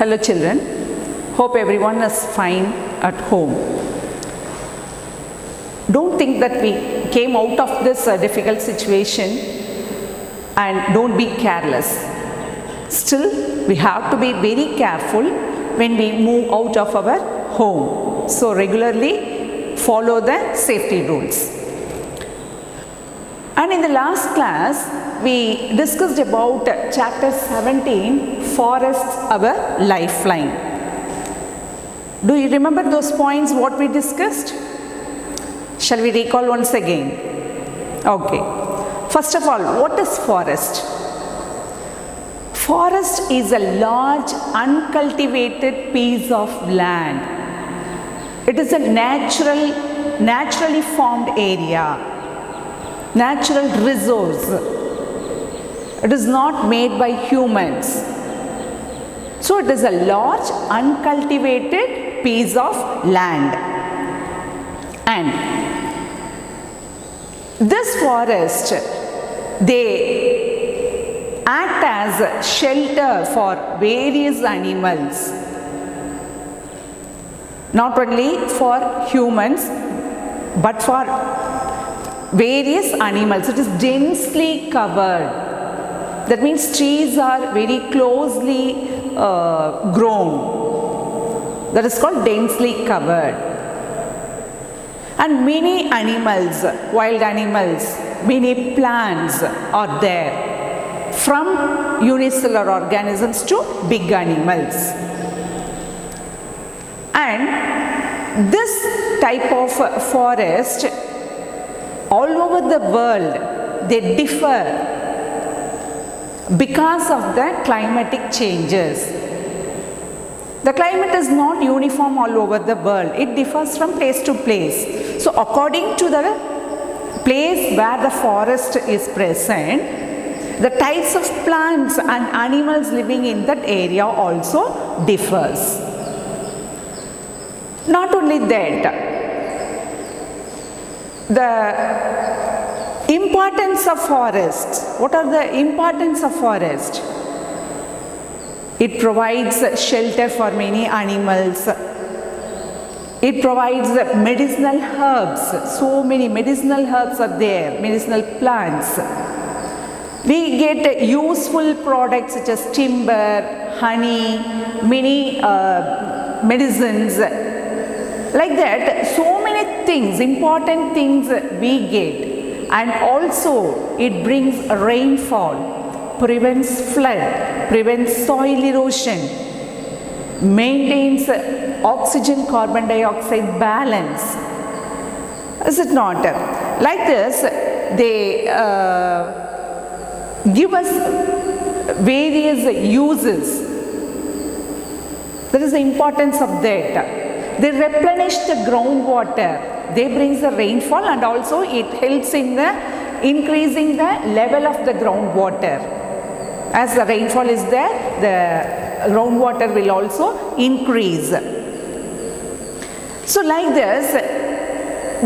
Hello children, hope everyone is fine at home. Don't think that we came out of this difficult situation and don't be careless. Still, we have to be very careful when we move out of our home. So regularly follow the safety rules. And in the last class, we discussed about chapter 17, Forests Our Lifeline. Do you remember those points what we discussed? Shall we recall once again? Okay. First of all, what is forest? Forest is a large uncultivated piece of land. It is a naturally formed area. Natural resource. It is not made by humans. So it is a large uncultivated piece of land. And this forest, they act as shelter for various animals. Not only for humans, but for various animals. It is densely covered. That means trees are very closely grown. That is called densely covered. And many animals, wild animals, many plants are there. From unicellular organisms to big animals. And this type of forest, all over the world, they differ because of the climatic changes. The climate is not uniform all over the world. It differs from place to place. So according to the place where the forest is present, the types of plants and animals living in that area also differs. Not only that, the importance of forests. What are the importance of forest? It provides shelter for many animals. It provides medicinal herbs. So many medicinal herbs are there, medicinal plants. We get useful products such as timber, honey, many medicines. Like that, so many things, important things we get. And also, it brings rainfall, prevents flood, prevents soil erosion, maintains oxygen carbon dioxide balance. Is it not? Like this, they give us various uses. That is the importance of that. They replenish the groundwater. They bring the rainfall, and also it helps in the increasing the level of the groundwater. As the rainfall is there, the groundwater will also increase. So like this,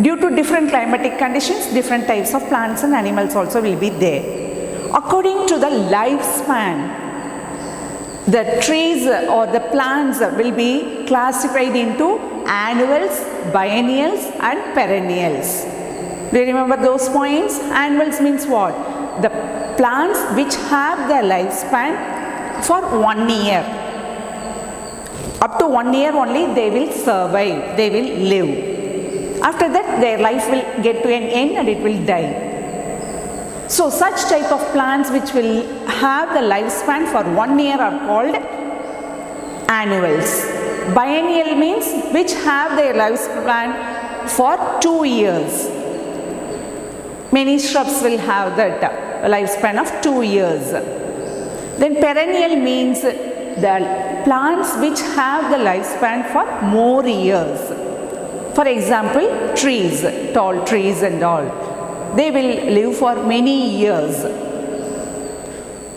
due to different climatic conditions, different types of plants and animals also will be there. According to the lifespan, the trees or the plants will be classified into annuals, biennials and perennials. Do you remember those points? Annuals means what? The plants which have their lifespan for 1 year. Up to 1 year only they will survive, they will live. After that their life will get to an end and it will die. So such type of plants which will have the lifespan for 1 year are called annuals. Biennial means which have their lifespan for 2 years. Many shrubs will have that lifespan of 2 years. Then perennial means the plants which have the lifespan for more years. For example, trees, tall trees and all. They will live for many years.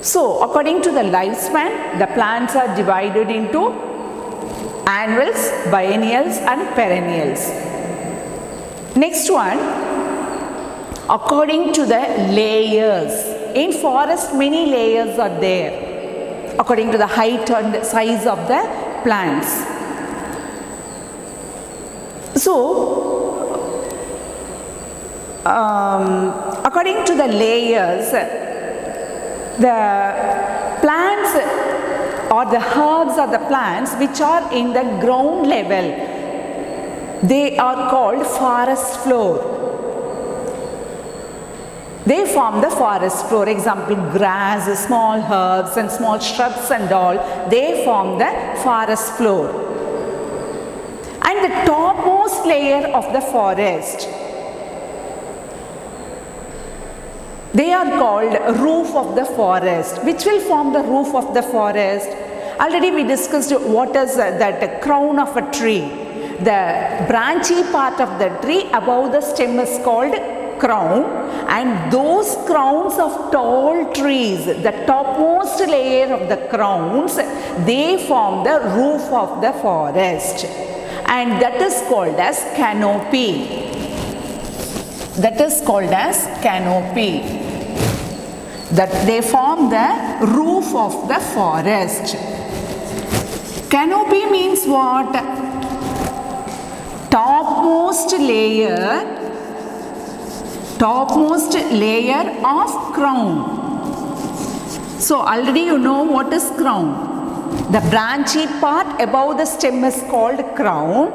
So, according to the lifespan, the plants are divided into annuals, biennials and perennials. Next one, according to the layers. In forest, many layers are there. according to the height and size of the plants. So, according to the layers, the plants or the herbs or the plants which are in the ground level, they are called forest floor. They form the forest floor. Example, grass, small herbs and small shrubs and all, they form the forest floor. And the topmost layer of the forest, they are called roof of the forest. Which will form the roof of the forest? Already we discussed what is that crown of a tree. The branchy part of the tree above the stem is called crown, and those crowns of tall trees, the topmost layer of the crowns, they form the roof of the forest, and that is called as canopy. That is called as canopy. That they form the roof of the forest. Canopy means what? Topmost layer of crown. So already you know what is crown. The branchy part above the stem is called crown,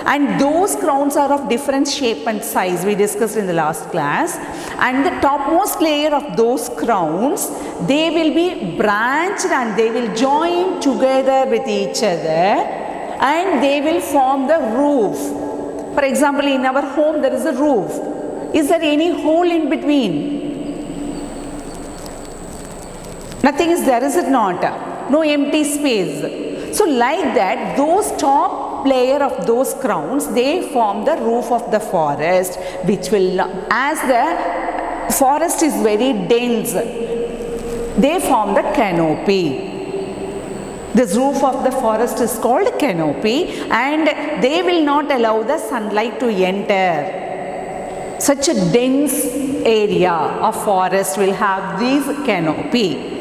and those crowns are of different shape and size, we discussed in the last class. And the topmost layer of those crowns, they will be branched and they will join together with each other, and they will form the roof. For example, in our home there is a roof. Is there any hole in between? Nothing is there, is it not? No empty space. So like that, those top layer of those crowns, they form the roof of the forest, which will, as the forest is very dense, they form the canopy. This roof of the forest is called canopy, and they will not allow the sunlight to enter. Such a dense area of forest will have this canopy.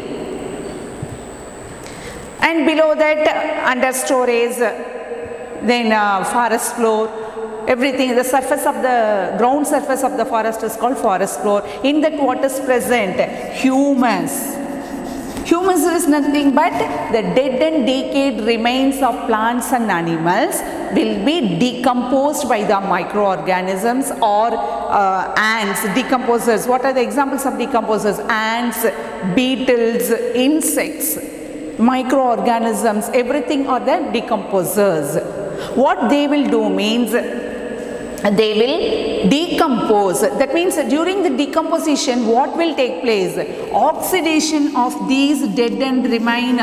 And below that, under storage, then forest floor, everything, the surface of the ground surface of the forest is called forest floor. In that, what is present? Humus. Humus is nothing but the dead and decayed remains of plants and animals will be decomposed by the microorganisms or ants, decomposers. What are the examples of decomposers? Ants, beetles, insects, microorganisms, everything are the decomposers. What they will do means they will decompose. That means during the decomposition, what will take place? Oxidation of these dead and remains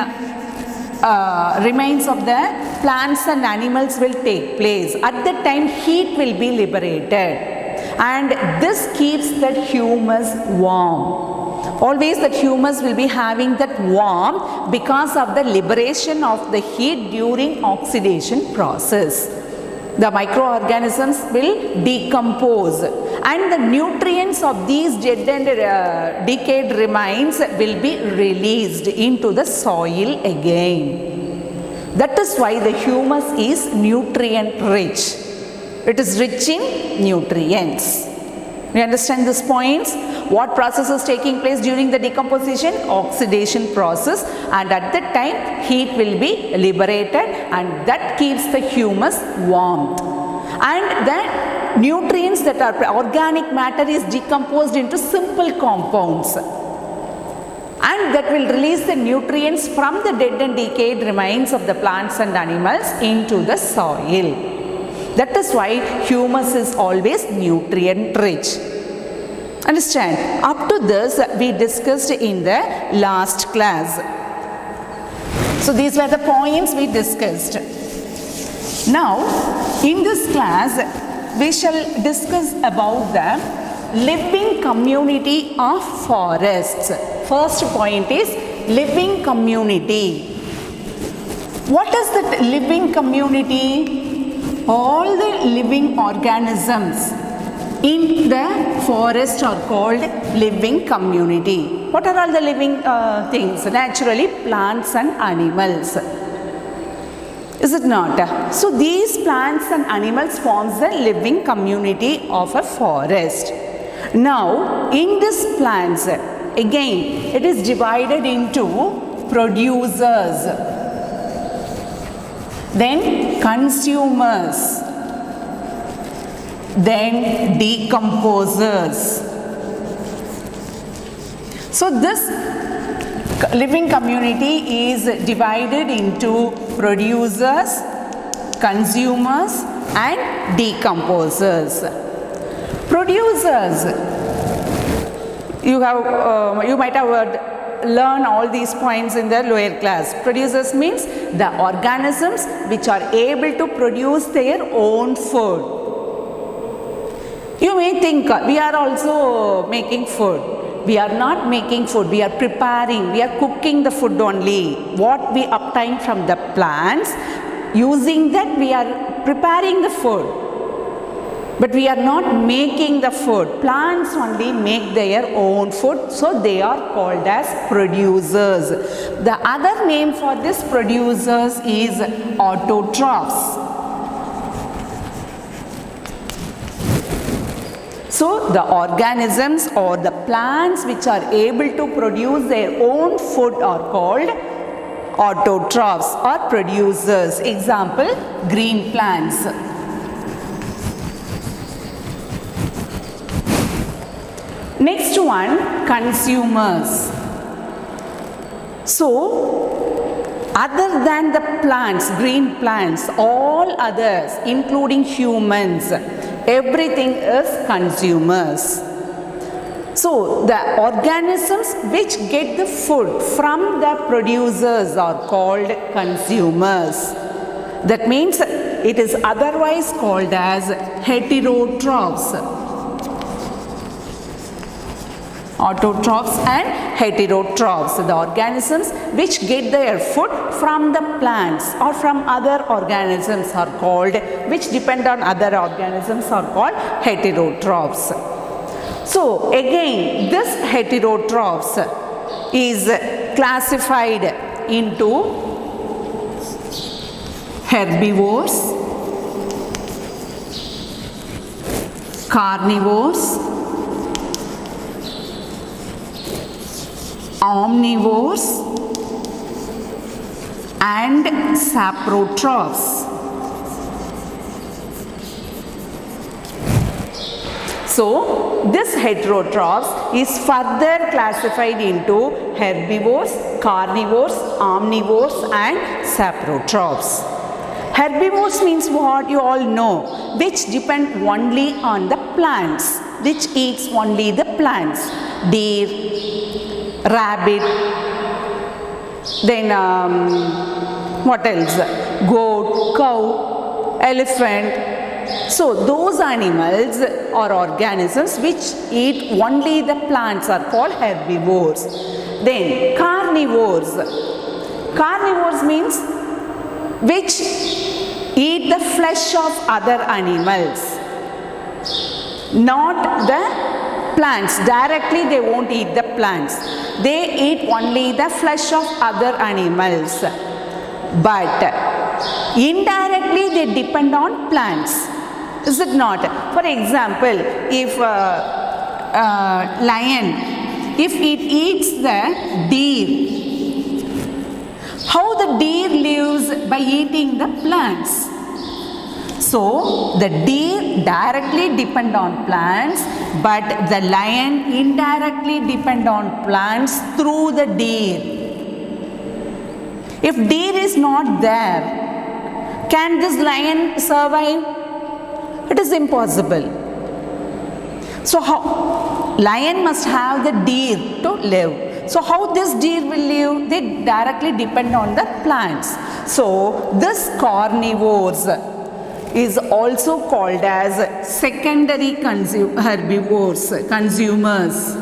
of the plants and animals will take place. At that time, heat will be liberated, and this keeps that humus warm. Always that humus will be having that warmth because of the liberation of the heat during oxidation process. The microorganisms will decompose, and the nutrients of these dead and decayed remains will be released into the soil again. That is why the humus is nutrient rich. It is rich in nutrients. You understand these points? What process is taking place during the decomposition? Oxidation process, and at that time heat will be liberated, and that keeps the humus warm. And the nutrients that are organic matter is decomposed into simple compounds, and that will release the nutrients from the dead and decayed remains of the plants and animals into the soil. That is why humus is always nutrient rich. Understand? Up to this we discussed in the last class. So these were the points we discussed. Now in this class we shall discuss about the living community of forests. First point is living community. What is that living community? All the living organisms in the forest are called living community. What are all the living things? Naturally, plants and animals. Is it not? So these plants and animals forms the living community of a forest. Now, in this plants, again, it is divided into producers, then consumers, then decomposers. So this living community is divided into producers, consumers and decomposers. Producers, you might have learned all these points in the lower class. Producers means the organisms which are able to produce their own food. You may think we are also making food. We are not making food, we are preparing, we are cooking the food only. What we obtain from the plants, using that we are preparing the food. But we are not making the food. Plants only make their own food, so they are called as producers. The other name for this producers is autotrophs. So the organisms or the plants which are able to produce their own food are called autotrophs or producers. Example, green plants. Next one, consumers. So, other than the plants, green plants, all others including humans, everything is consumers. So, the organisms which get the food from the producers are called consumers. That means it is otherwise called as heterotrophs. Autotrophs and heterotrophs, the organisms which get their food from the plants or from other organisms are called, which depend on other organisms are called heterotrophs. So again, this heterotrophs is classified into herbivores, carnivores, omnivores and saprotrophs. So this heterotrophs is further classified into herbivores, carnivores, omnivores and saprotrophs. Herbivores means what you all know, which depend only on the plants, which eats only the plants. Deer, rabbit, then what else? Goat, cow, elephant. So those animals or organisms which eat only the plants are called herbivores. Then carnivores. Carnivores means which eat the flesh of other animals, not the plants. Directly they won't eat the plants. They eat only the flesh of other animals. But indirectly they depend on plants. Is it not? For example, if lion, if it eats the deer, how the deer lives? By eating the plants. So the deer directly depend on plants, but the lion indirectly depend on plants through the deer. If deer is not there, can this lion survive? It is impossible. So how? Lion must have the deer to live. So how this deer will live? They directly depend on the plants. So this carnivores is also called as secondary herbivores, consumers.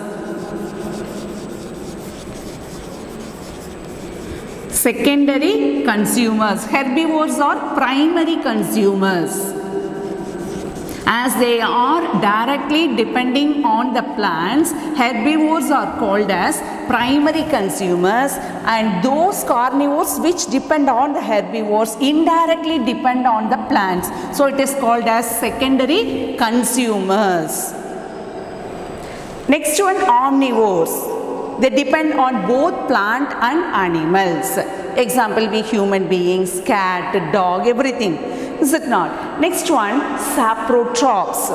Secondary consumers. Herbivores are primary consumers. As they are directly depending on the plants, herbivores are called as primary consumers, and those carnivores which depend on the herbivores indirectly depend on the plants. So it is called as secondary consumers. Next one, omnivores. They depend on both plant and animals. Example, we human beings, cat, dog, everything. Is it not? Next one, saprotrophs.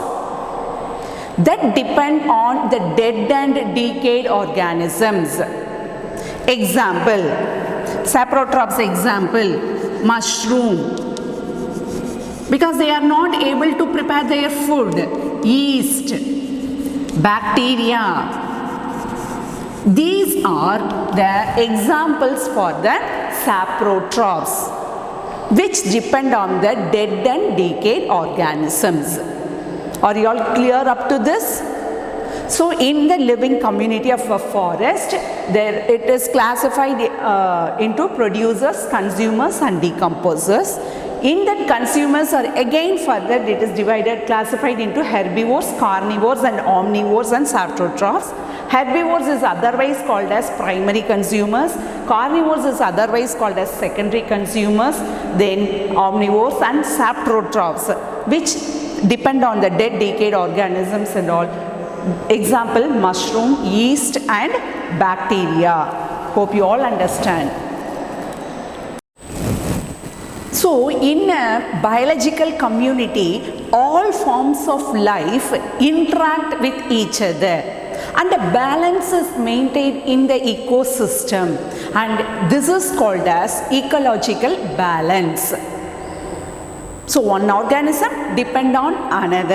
That depend on the dead and decayed organisms. Example, saprotrophs example, mushroom. Because they are not able to prepare their food. Yeast, bacteria. These are the examples for the saprotrophs, which depend on the dead and decayed organisms. Are you all clear up to this? So in the living community of a forest, there it is classified into producers, consumers and decomposers. In that, consumers are again further it is divided, classified into herbivores, carnivores and omnivores and saprotrophs. Herbivores is otherwise called as primary consumers, carnivores is otherwise called as secondary consumers, then omnivores and saprotrophs, which depend on the dead decayed organisms and all. Example, mushroom, yeast and bacteria. Hope you all understand. So in a biological community, all forms of life interact with each other, and a balance is maintained in the ecosystem, and this is called as ecological balance. So one organism depend on another,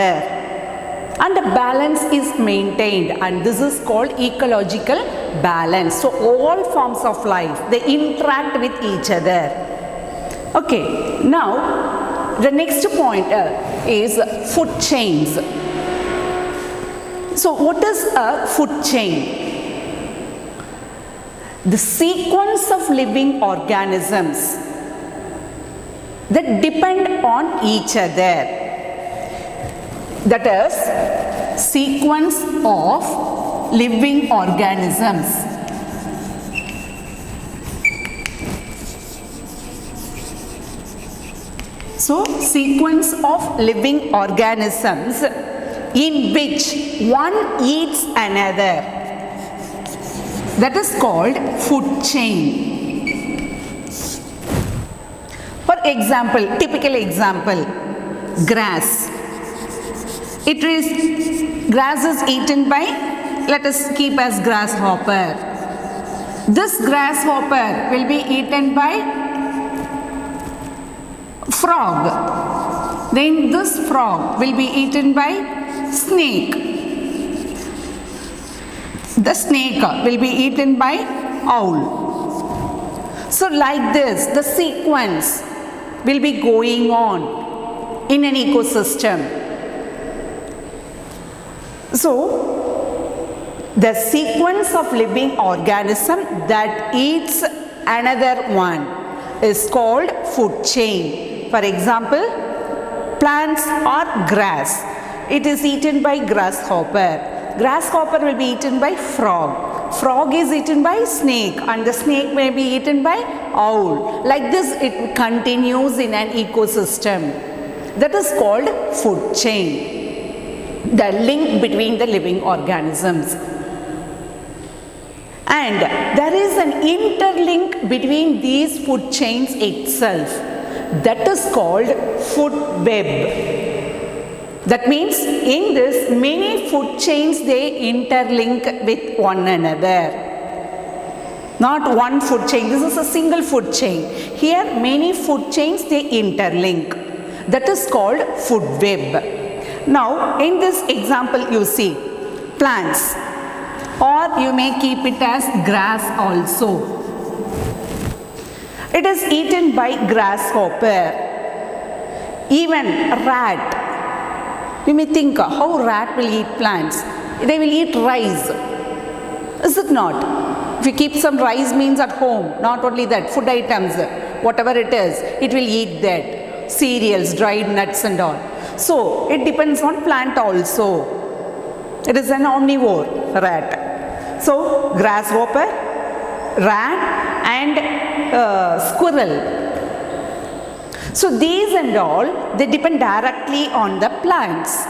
and a balance is maintained, and this is called ecological balance. So all forms of life, they interact with each other. Okay, now the next point is food chains. So what is a food chain? The sequence of living organisms that depend on each other. That is, sequence of living organisms. So, sequence of living organisms in which one eats another. That is called food chain. For example, typical example, grass. Grass is eaten by, let us keep as grasshopper. This grasshopper will be eaten by frog. Then this frog will be eaten by snake. The snake will be eaten by owl. So like this, the sequence will be going on in an ecosystem. So the sequence of living organism that eats another one is called food chain. For example, plants or grass. It is eaten by grasshopper. Grasshopper will be eaten by frog. Frog is eaten by snake, and the snake may be eaten by owl. Like this, it continues in an ecosystem. That is called food chain. The link between the living organisms. And there is an interlink between these food chains itself. That is called food web. That means in this, many food chains, they interlink with one another. Not one food chain, this is a single food chain. Here many food chains, they interlink. That is called food web. Now in this example you see plants, or you may keep it as grass also. It is eaten by grasshopper. Even rat. You may think how rat will eat plants. They will eat rice. Is it not? If you keep some rice means at home, not only that, food items, whatever it is, it will eat that. Cereals, dried nuts and all. So it depends on plant also. It is an omnivore rat. So grasshopper, rat and squirrel. So these and all, they depend directly on the plants.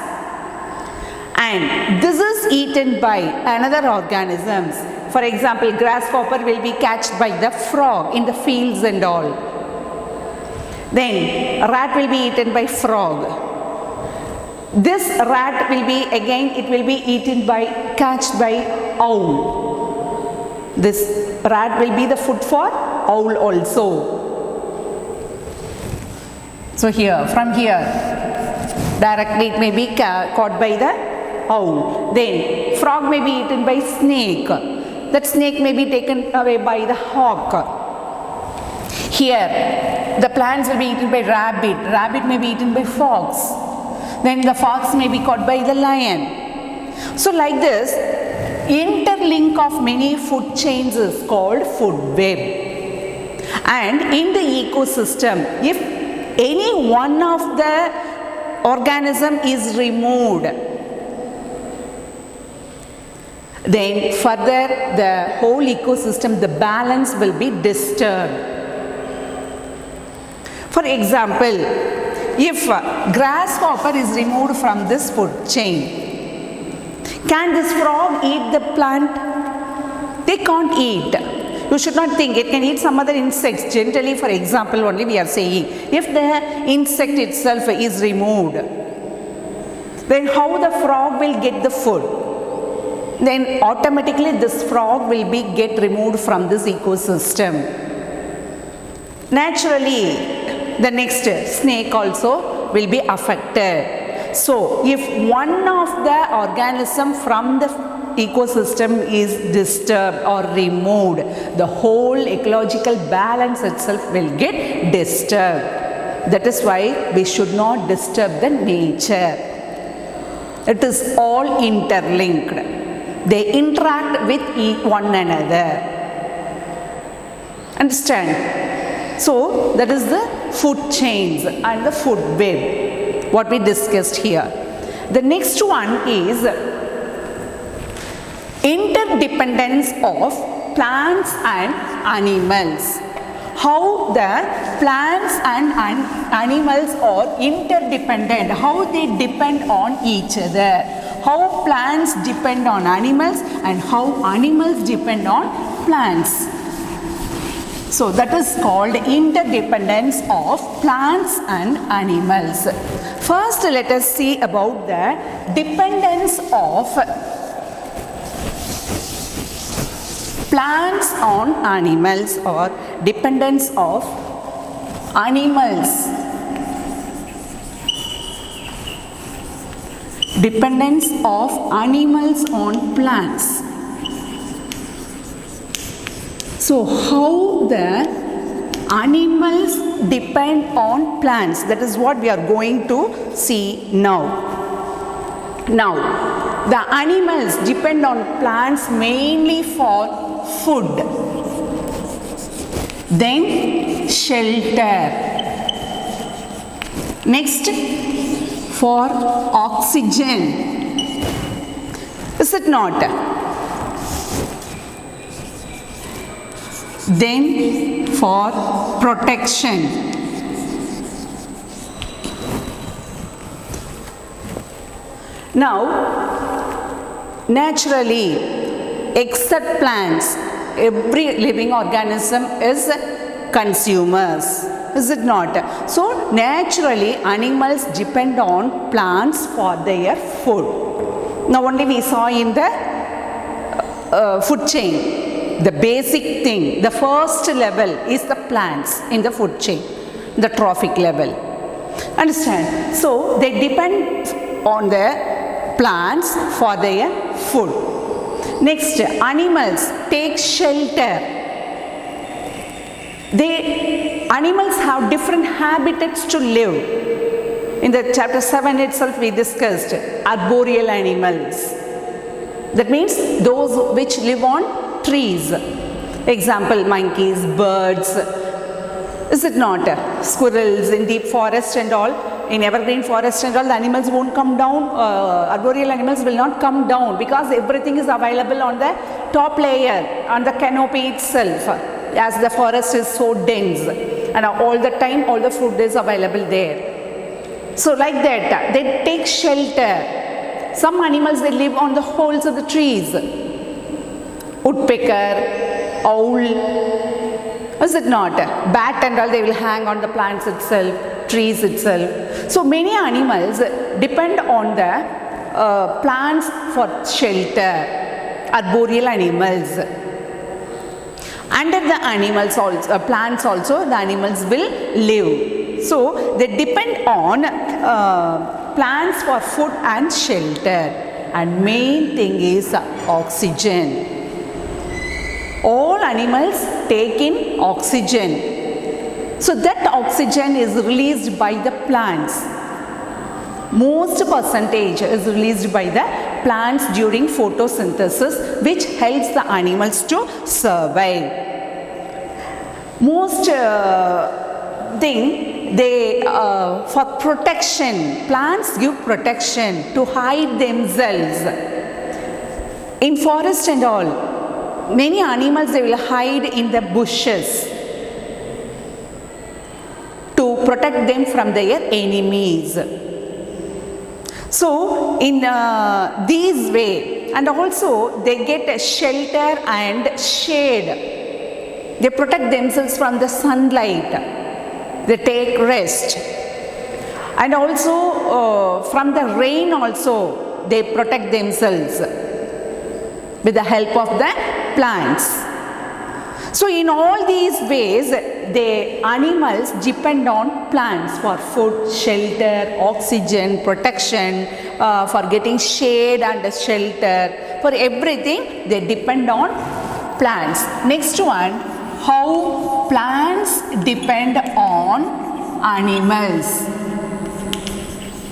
And this is eaten by another organisms. For example, grasshopper will be catched by the frog in the fields and all. Then rat will be eaten by frog. This rat will be again, it will be catched by owl. This rat will be the food for owl also. So here, from here, directly it may be caught by the owl. Then frog may be eaten by snake. That snake may be taken away by the hawk. Here, the plants will be eaten by rabbit. Rabbit may be eaten by fox. Then the fox may be caught by the lion. So like this, interlink of many food chains is called food web. And in the ecosystem, if any one of the organism is removed, then further the whole ecosystem, the balance will be disturbed. For example, if grasshopper is removed from this food chain, can this frog eat the plant? They can't eat. You should not think it can eat some other insects. Generally, for example, only we are saying, if the insect itself is removed, then how the frog will get the food? Then automatically this frog will be get removed from this ecosystem. Naturally, the next snake also will be affected. So if one of the organism from the ecosystem is disturbed or removed, the whole ecological balance itself will get disturbed. That is why we should not disturb the nature. It is all interlinked. They interact with one another. Understand? So that is the food chains and the food web, what we discussed here. The next one is interdependence of plants and animals. How the plants and animals are interdependent, how they depend on each other. How plants depend on animals and how animals depend on plants. So that is called interdependence of plants and animals. First, let us see about the dependence of plants on animals or dependence of animals. Dependence of animals on plants. So how the animals depend on plants, that is what we are going to see now. Now, the animals depend on plants mainly for food, then shelter, next for oxygen. Is it not? Then for protection. Now, naturally, except plants, every living organism is consumers. Is it not? So, naturally, animals depend on plants for their food. Now, only we saw in the food chain. The basic thing, the first level is the plants in the food chain, the trophic level. Understand? So, they depend on the plants for their food. Next, animals take shelter. Animals have different habitats to live. In the chapter 7 itself we discussed arboreal animals. That means those which live on trees. Example, monkeys, birds, is it not? Squirrels in deep forest and all, in evergreen forest and all, the animals won't come down, arboreal animals will not come down because everything is available on the top layer, on the canopy itself, as the forest is so dense and all the time all the food is available there. So like that, they take shelter. Some animals, they live on the holes of the trees. Woodpecker, owl, is it not? Bat and all, they will hang on the plants itself, trees itself. So many animals depend on the plants for shelter, arboreal animals. Under the animals also, plants also, the animals will live. So they depend on plants for food and shelter. And main thing is oxygen. All animals take in oxygen. So that oxygen is released by the plants. Most percentage is released by the plants during photosynthesis, which helps the animals to survive. Most thing, they for protection, plants give protection to hide themselves. In forest and all, many animals, they will hide in the bushes to protect them from their enemies. So in these way, and also they get a shelter and shade. They protect themselves from the sunlight. They take rest. And also from the rain also, they protect themselves with the help of the plants. So in all these ways, the animals depend on plants for food, shelter, oxygen, protection, for getting shade and shelter. For everything, they depend on plants. Next one, how plants depend on animals.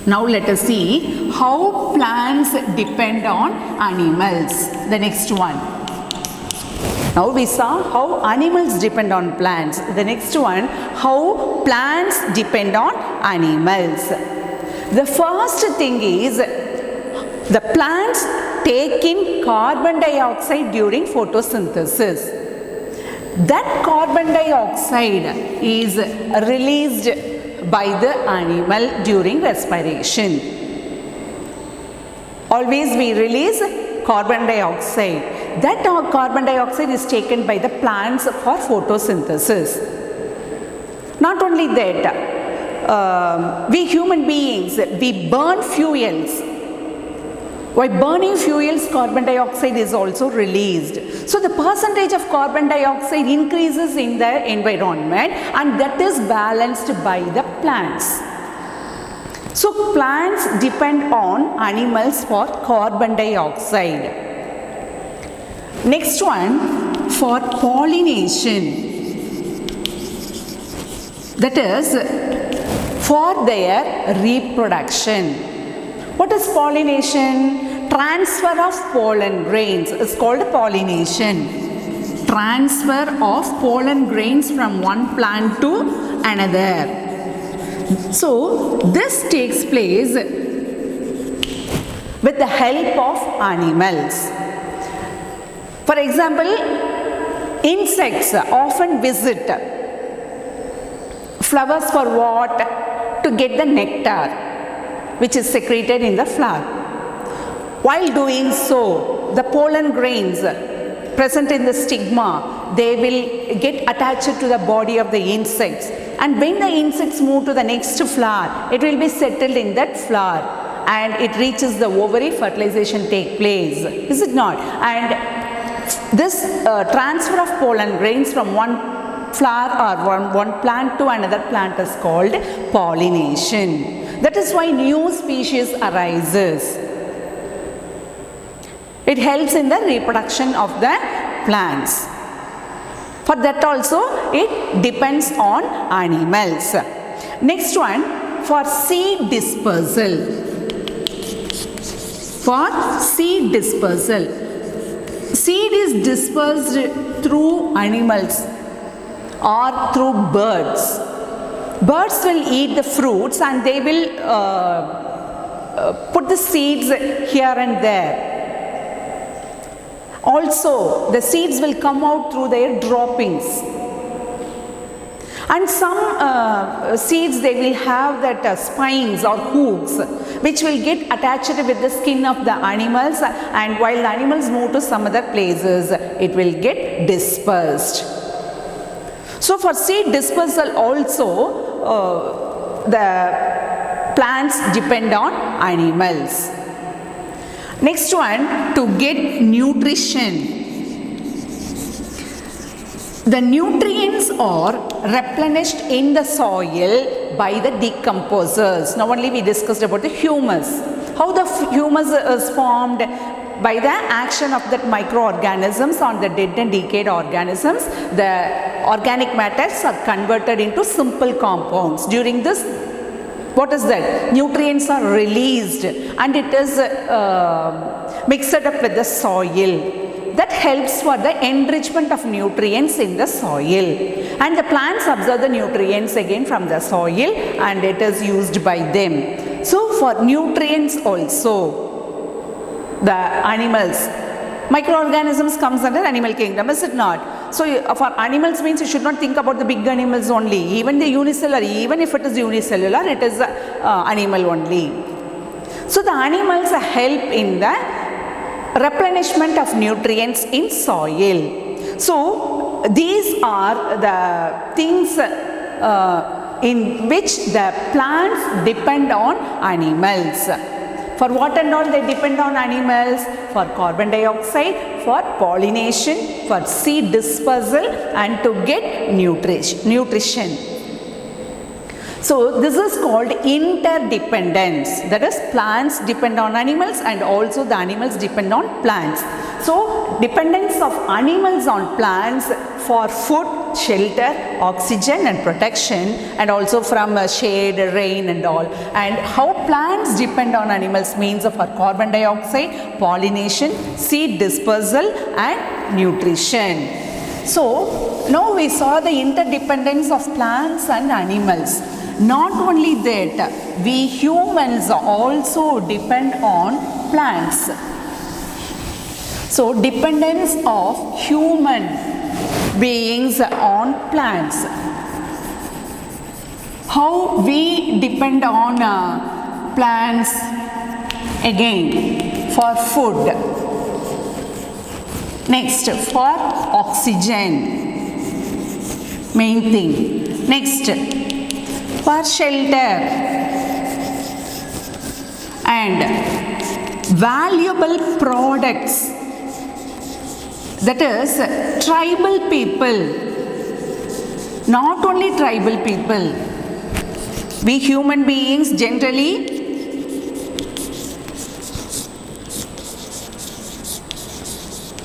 Now let us see how plants depend on animals. The next one. Now we saw how animals depend on plants. The next one, how plants depend on animals. The first thing is, the plants take in carbon dioxide during photosynthesis. That carbon dioxide is released by the animal during respiration. Always we release carbon dioxide. That carbon dioxide is taken by the plants for photosynthesis. Not only that, we human beings, we burn fuels. By burning fuels, carbon dioxide is also released. So the percentage of carbon dioxide increases in the environment, and that is balanced by the plants. So plants depend on animals for carbon dioxide. Next one, for pollination. That is for their reproduction. What is pollination? Transfer of pollen grains is called pollination. Transfer of pollen grains from one plant to another. So this takes place with the help of animals. For example, insects often visit flowers for what? To get the nectar, which is secreted in the flower. While doing so, the pollen grains present in the stigma, they will get attached to the body of the insects. And when the insects move to the next flower, it will be settled in that flower and it reaches the ovary, fertilization take place. Is it not? And this transfer of pollen grains from one flower or one plant to another plant is called pollination. That is why new species arises. It helps in the reproduction of the plants. For that also, it depends on animals. Next one, for seed dispersal. For seed dispersal. Seed is dispersed through animals or through birds. birds will eat the fruits and they will put the seeds here and there. Also, the seeds will come out through their droppings. And some seeds, they will have that spines or hooks which will get attached with the skin of the animals, and while the animals move to some other places, it will get dispersed. So for seed dispersal also, the plants depend on animals. Next one, to get nutrition. The nutrients are replenished in the soil by the decomposers. Now only we discussed about the humus. How the humus is formed? By the action of the microorganisms on the dead and decayed organisms, the organic matters are converted into simple compounds. During this, what is that? Nutrients are released and it is mixed up with the soil. That helps for the enrichment of nutrients in the soil, and the plants absorb the nutrients again from the soil and it is used by them. So for nutrients also, the animals, microorganisms comes under animal kingdom, is it not? So for animals means you should not think about the big animals only, even the unicellular, even if it is unicellular, it is animal only. So the animals help in the replenishment of nutrients in soil. So these are the things in which the plants depend on animals. For what and all they depend on animals? For carbon dioxide, for pollination, for seed dispersal, and to get nutrition. So this is called interdependence. That is, plants depend on animals and also the animals depend on plants. So dependence of animals on plants for food, shelter, oxygen and protection, and also from shade, rain and all. And how plants depend on animals means for carbon dioxide, pollination, seed dispersal and nutrition. So now we saw the interdependence of plants and animals. Not only that, we humans also depend on plants. So dependence of human beings on plants. How we depend on plants? Again, for food. Next, for oxygen. Main thing. Next, for shelter and valuable products, that is tribal people. Not only tribal people, we human beings generally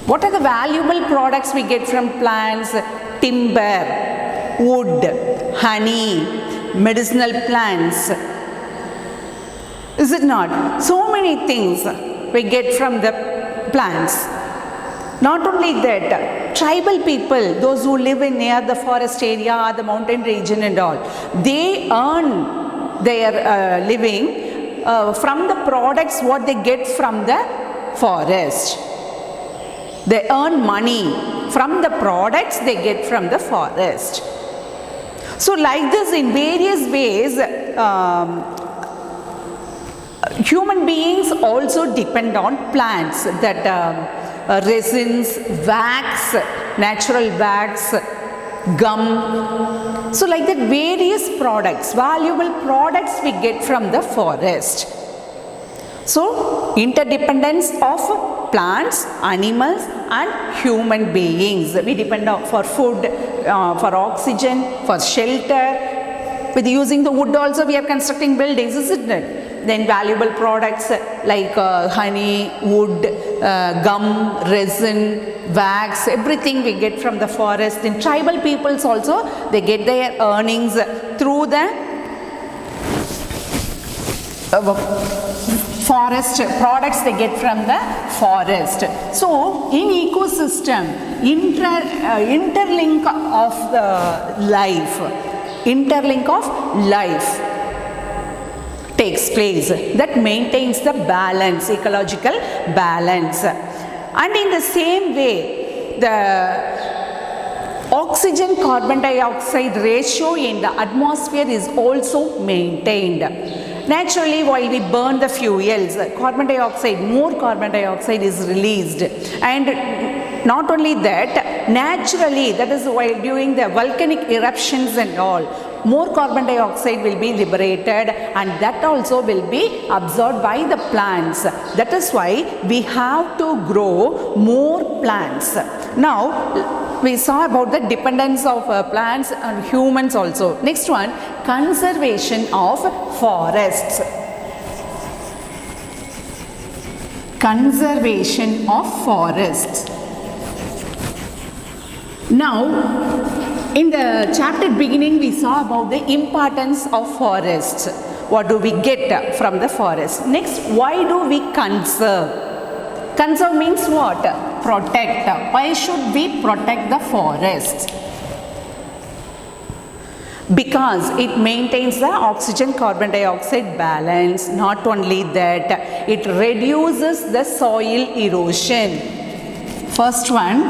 what are the valuable products we get from plants? Timber, wood, honey, medicinal plants, is it not? So many things we get from the plants. Not only that, tribal people, those who live in near the forest area, the mountain region and all, they earn their living from the products what they get from the forest. They earn money from the products they get from the forest. So like this, in various ways, human beings also depend on plants, that resins, wax, natural wax, gum. So like that, various products, valuable products we get from the forest. So interdependence of plants, animals and human beings. We depend on for food, for oxygen, for shelter. With using the wood also we are constructing buildings, isn't it? Then valuable products like honey, wood, gum, resin, wax, everything we get from the forest. Then tribal peoples also, they get their earnings through the forest products they get from the forest. So in ecosystem, interlink of the life, interlink of life takes place that maintains the balance, ecological balance. And in the same way, the oxygen carbon dioxide ratio in the atmosphere is also maintained. Naturally, while we burn the fuels, more carbon dioxide is released. And not only that, naturally, that is why during the volcanic eruptions and all, more carbon dioxide will be liberated, and that also will be absorbed by the plants. That is why we have to grow more plants. Now, we saw about the dependence of plants and humans also. Next one, conservation of forests. Conservation of forests. Now, in the chapter beginning, we saw about the importance of forests. What do we get from the forest? Next, why do we conserve? Conserve means what? Protect. Why should we protect the forests? Because it maintains the oxygen carbon dioxide balance. Not only that, it reduces the soil erosion. First one,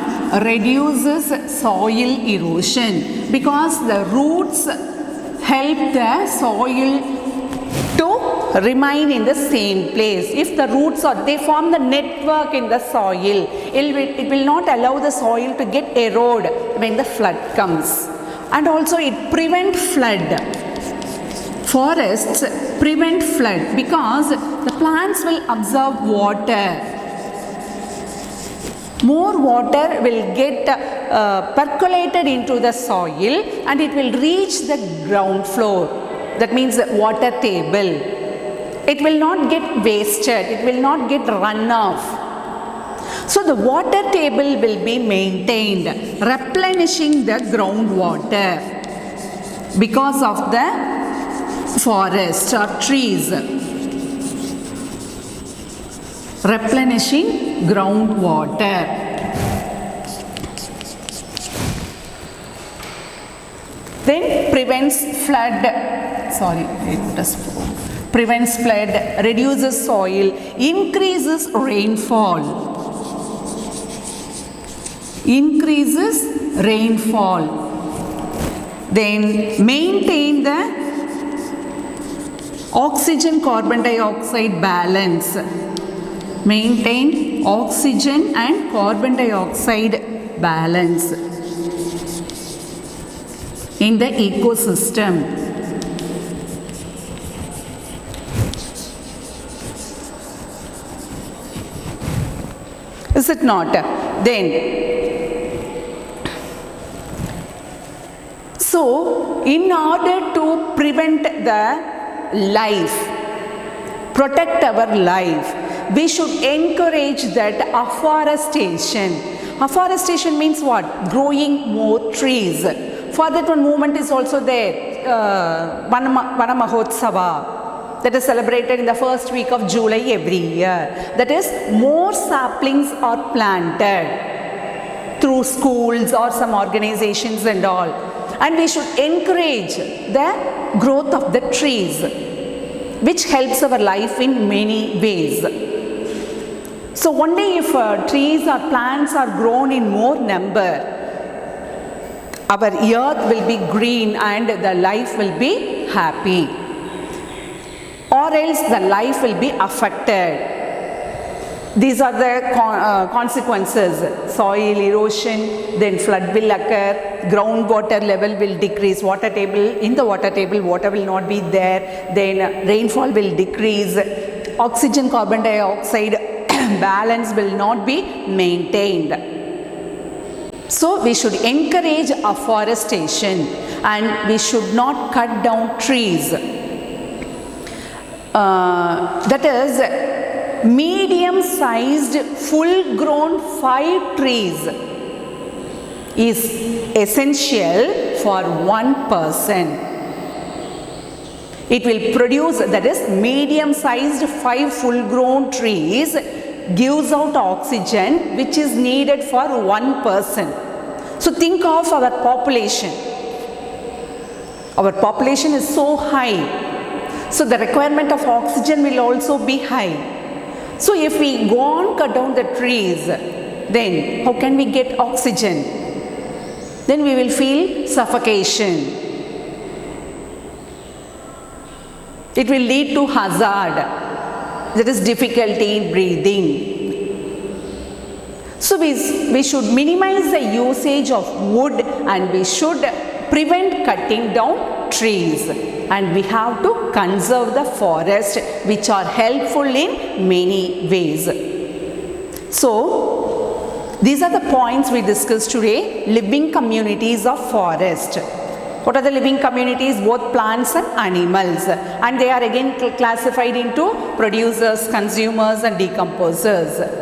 reduces soil erosion because the roots help the soil to remain in the same place. If the roots they form the network in the soil, it will not allow the soil to get eroded when the flood comes. And also it prevents flood. Forests prevent flood because the plants will absorb water. More water will get percolated into the soil and it will reach the ground floor. That means the water table. It will not get wasted. It will not get run off. So the water table will be maintained, replenishing the groundwater because of the forest or trees. Replenishing groundwater. Then prevents flood. Prevents flood, reduces soil, increases rainfall. Increases rainfall. Then maintain the oxygen carbon dioxide balance. Maintain oxygen and carbon dioxide balance in the ecosystem. Is it not? So, in order to prevent the life, protect our life, we should encourage that afforestation. Afforestation means what? Growing more trees. For that one movement is also there. Vana Mahotsava, that is celebrated in the first week of July every year. That is, more saplings are planted through schools or some organizations and all. And we should encourage the growth of the trees, which helps our life in many ways. So only if trees or plants are grown in more number, our earth will be green and the life will be happy. Or else the life will be affected. These are the consequences. Soil erosion, then flood will occur, groundwater level will decrease, water table water will not be there, then rainfall will decrease, oxygen carbon dioxide balance will not be maintained. So we should encourage afforestation and we should not cut down trees. That is, medium-sized full-grown 5 trees is essential for 1 person. It will produce, that is, medium-sized 5 full-grown trees gives out oxygen which is needed for 1 person. So think of our population. Our population is so high, so the requirement of oxygen will also be high. So if we go on cut down the trees, then how can we get oxygen? Then we will feel suffocation. It will lead to hazard, that is difficulty in breathing. So we should minimize the usage of wood, and we should prevent cutting down trees, and we have to conserve the forest, which are helpful in many ways. So these are the points we discussed today. Living communities of forest. What are the living communities? Both plants and animals, and they are again classified into producers, consumers and decomposers.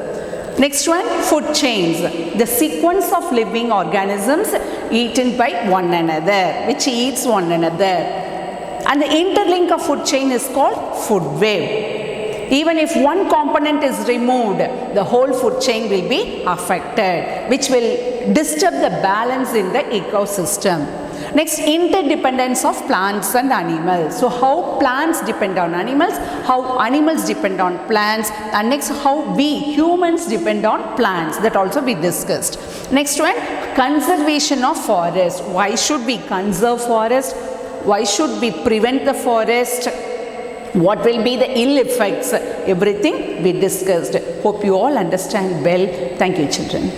Next one, food chains, the sequence of living organisms eaten by one another, which eats one another. And the interlink of food chain is called food web. Even if one component is removed, the whole food chain will be affected, which will disturb the balance in the ecosystem. Next, interdependence of plants and animals. So how plants depend on animals, how animals depend on plants, and next how we humans depend on plants, that also we discussed. Next one, conservation of forest. Why should we conserve forest? Why should we prevent the forest? What will be the ill effects? Everything we discussed. Hope you all understand well. Thank you, children.